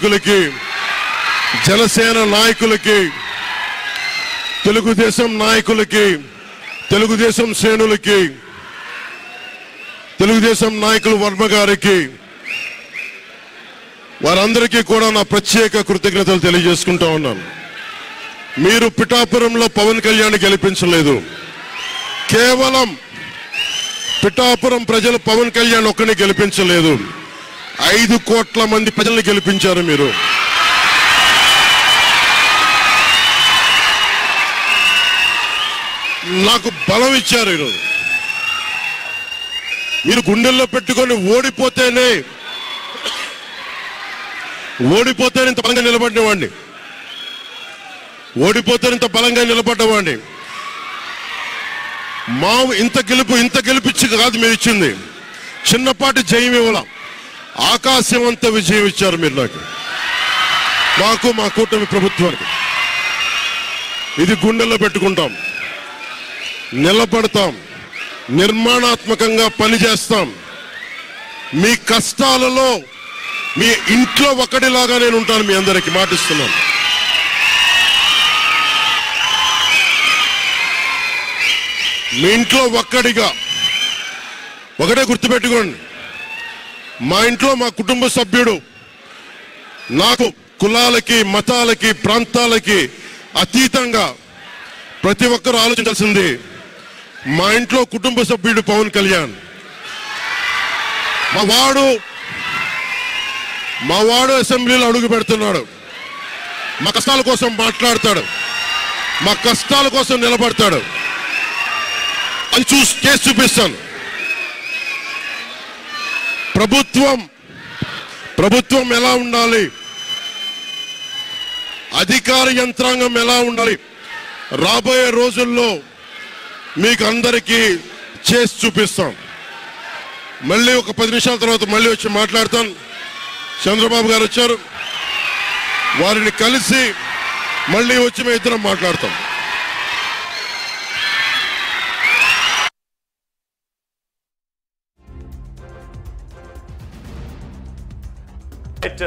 నాయకులకి, జనసేన నాయకులకి, తెలుగుదేశం నాయకులకి, తెలుగుదేశం శ్రేణులకి, తెలుగుదేశం నాయకులు వర్మ గారికి, వారందరికీ కూడా నా ప్రత్యేక కృతజ్ఞతలు తెలియజేసుకుంటా ఉన్నాను. మీరు పిఠాపురంలో పవన్ కళ్యాణ్ గెలిపించలేదు. కేవలం పిఠాపురం ప్రజలు పవన్ కళ్యాణ్ ఒక్కని గెలిపించలేదు, 5 కోట్ల మంది ప్రజల్ని గెలిపించారు. మీరు నాకు బలం ఇచ్చారు. ఈరోజు మీరు గుండెల్లో పెట్టుకొని ఓడిపోతేనే ఇంత బలంగా నిలబడినవాడిని, ఇంత బలంగా నిలబడ్డవాడిని. మా ఇంత గెలిపించి కాదు మీరు ఇచ్చింది, చిన్నపాటి జయం ఇవ్వాల, ఆకాశవంత విజయం ఇచ్చారు మీరు మాకు, మా కూటమి ప్రభుత్వానికి. ఇది గుండెల్లో పెట్టుకుంటాం, నిలబడతాం, నిర్మాణాత్మకంగా పనిచేస్తాం. మీ కష్టాలలో మీ ఇంట్లో ఒకటిలాగా నేను ఉంటాను, మీ అందరికీ మాటిస్తున్నాను. మీ ఇంట్లో ఒక్కడిగా ఒకటే గుర్తుపెట్టుకోండి, మా ఇంట్లో మా కుటుంబ సభ్యుడు నాకు కులాలకి, మతాలకి, ప్రాంతాలకి అతీతంగా ప్రతి ఒక్కరూ ఆలోచించాల్సింది, మా ఇంట్లో కుటుంబ సభ్యుడు పవన్ కళ్యాణ్. మా వాడు అసెంబ్లీలో అడుగు పెడుతున్నాడు, మా కష్టాల కోసం మాట్లాడతాడు, మా కష్టాల కోసం నిలబడతాడు. అది చేసి చూపిస్తాను. ప్రభుత్వం ఎలా ఉండాలి, అధికార యంత్రాంగం ఎలా ఉండాలి, రాబోయే రోజుల్లో మీకు అందరికీ చేసి చూపిస్తాం. మళ్ళీ ఒక 10 నిమిషాల తర్వాత మళ్ళీ వచ్చి మాట్లాడతాను. చంద్రబాబు గారు వచ్చారు, వారిని కలిసి మళ్ళీ వచ్చి మేము ఇద్దరం మాట్లాడతాం. Right,